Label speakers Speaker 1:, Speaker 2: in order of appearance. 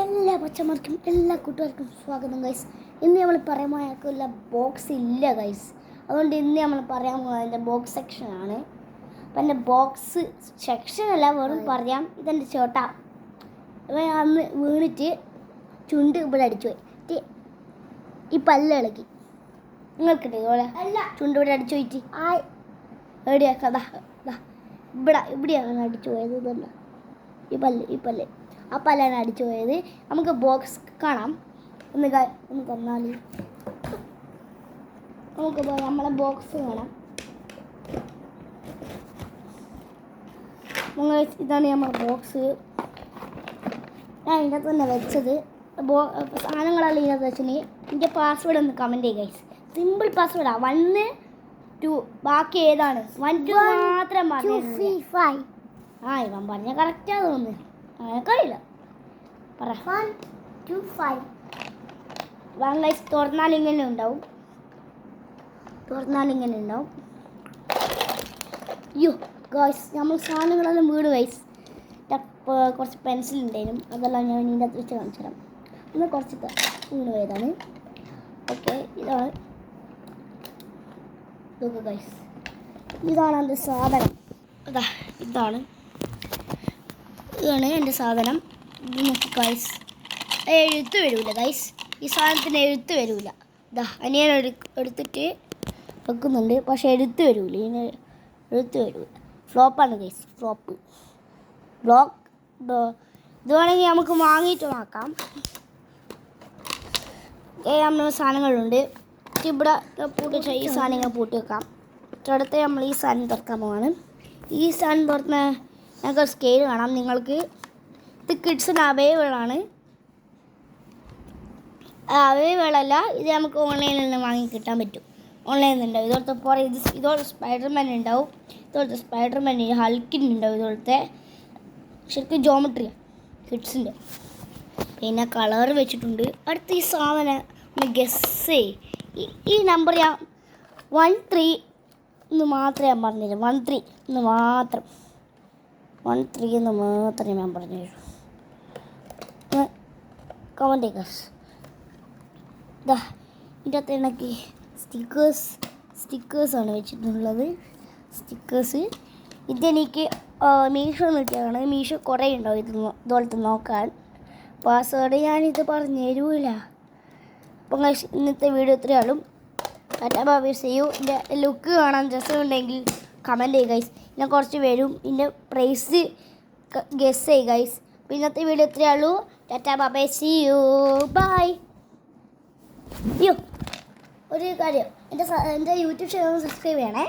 Speaker 1: എല്ലാ പച്ചമാർക്കും എല്ലാ കൂട്ടുകാർക്കും സ്വാഗതം ഗൈസ്. ഇന്ന് നമ്മൾ പറയാൻ പോയാൽ ബോക്സ് ഇല്ല ഗൈസ്. അതുകൊണ്ട് ഇന്ന് നമ്മൾ പറയാൻ പോകുന്നതിൻ്റെ ബോക്സ് സെക്ഷനാണ്. അപ്പം എൻ്റെ ബോക്സ് സെക്ഷനല്ല, വെറും പറയാം. ഇതെൻ്റെ ചേട്ടാ ഇവൻ അന്ന് വീണിട്ട് ചുണ്ട് ഇവിടെ അടിച്ചു പോയി. ഈ പല്ല് ഇളക്കി നിങ്ങൾക്കിട്ടേ ഇതുപോലെ ചുണ്ട് ഇവിടെ അടിച്ചു പോയിട്ട് എവിടെയാ കഥ ഇവിടെയാണ് അടിച്ചു പോയത്. ഇതല്ല ഈ പല്ല് ആ പല്ലാണ് അടിച്ചു പോയത്. നമുക്ക് ബോക്സ് കാണാം. ഒന്ന് തന്നാൽ നമുക്ക് നമ്മളെ ബോക്സ് കാണാം. ഇതാണ് നമ്മുടെ ബോക്സ്. ഞാൻ ഇതിനകത്ത് തന്നെ വെച്ചത്. സാധനങ്ങളെല്ലാം ഇതിനകത്ത് വെച്ചിന്. എൻ്റെ പാസ്വേഡ് ഒന്ന് കമൻറ്റ് ചെയ്യുക ഗൈസ്. സിമ്പിൾ പാസ്വേഡാണ് 1 2. ബാക്കി ഏതാണ് 1 2 മാത്രം പറഞ്ഞു. ഇവൻ പറഞ്ഞ കറക്റ്റാ തോന്നുന്നു. അറിയില്ല പറ 1 2 5. ഗൈസ് തുറന്നാൽ ഇങ്ങനെ ഉണ്ടാവും. അയ്യോ ഗൈസ്, നമ്മൾ സാധനങ്ങളെല്ലാം വീട് ഗൈസ്. കുറച്ച് പെൻസിൽ ഉണ്ടായിരുന്നു, അതെല്ലാം ഞാൻ ഇതിൻ്റെ അകത്ത് വെച്ച് കാണിച്ചു തരാം. ഇന്ന് കുറച്ച് വീണ് പോയതാണ്. ഓക്കെ, ഇതാണ് ഗൈസ്. ഇതാണ് എൻ്റെ സാധനം. ഇതാണ് എൻ്റെ സാധനം. ഇത് നോക്കി ഗൈസ്, എഴുത്ത് വരില്ല ഗൈസ്. ഈ സാധനത്തിന് എഴുത്ത് വരില്ല. അനിയൻ എടുത്തിട്ട് വെക്കുന്നുണ്ട്, പക്ഷെ എഴുത്ത് വരില്ല. ഇതിന് എഴുത്ത് വരില്ല. ഫ്ലോപ്പാണ് ഗൈസ്, ബ്ലോക്ക്. ഇത് വേണമെങ്കിൽ നമുക്ക് വാങ്ങിയിട്ട് നോക്കാം. നമ്മൾ സാധനങ്ങളുണ്ട്. ഇവിടെ പൂട്ടി ഈ സാധനങ്ങൾ പൂട്ടി വെക്കാം. അടുത്ത് നമ്മൾ ഈ സാധനം തുറക്കാൻ പോവാണ്. ഈ സാധനം തുറന്ന ഞങ്ങൾക്ക് സ്കെയിൽ കാണാം. നിങ്ങൾക്ക് ഇത് കിഡ്സിന് അവൈലബിളാണ്. അവൈലബിളല്ല, ഇത് നമുക്ക് ഓൺലൈനിൽ നിന്ന് വാങ്ങി കിട്ടാൻ പറ്റും. ഓൺലൈനിൽ നിന്നുണ്ടാവും. ഇതോടത്തെ സ്പൈഡർമാൻ ഉണ്ടാവും. ഇതോടത്തെ സ്പൈഡർമാൻ ഹൾക്കിനുണ്ടാവും. ഇതോടത്തെ ശരിക്കും ജോമെട്രിയാണ് കിഡ്സിൻ്റെ. പിന്നെ കളർ വെച്ചിട്ടുണ്ട്. അടുത്ത ഈ സാധനം ഒന്ന് ഗസ്സേ. ഈ നമ്പർ ഞാൻ 1 3 എന്ന് മാത്രമേ ഞാൻ പറഞ്ഞുതരും. 1 3 എന്ന് മാത്രം. 1 3 എന്ന് മാത്രമേ ഞാൻ പറഞ്ഞു തരൂ. കമൻറ്റ് ചെയ്യുക. ഇതിൻ്റെ അകത്ത് എനിക്ക് സ്റ്റിക്കേഴ്സാണ് വെച്ചിട്ടുള്ളത്. ഇതെനിക്ക് മീഷോ കിട്ടിയതാണ്. മീഷോ കുറേ ഉണ്ടാവും ഇതുപോലത്തെ നോക്കാൻ. പാസ്വേഡ് ഞാനിത് പറഞ്ഞു തരൂല. അപ്പം ഇന്നത്തെ വീഡിയോ ഇത്രയാളും. ചെയ്യൂ. എൻ്റെ ലുക്ക് കാണാൻ രസമുണ്ടെങ്കിൽ കമൻറ്റ് ചെയ്യുക ഗൈസ്. പിന്നെ കുറച്ച് വരും. ഇതിൻ്റെ പ്രൈസ് ഗസ് ചെയ്യുക ഗൈസ്. അപ്പോൾ ഇന്നത്തെ വീഡിയോ ഇത്രയുള്ളൂ. See you bye. അയ്യോ, ഒരു കാര്യം, എൻ്റെ യൂട്യൂബ് ചാനൽ സബ്സ്ക്രൈബ് ചെയ്യണേ.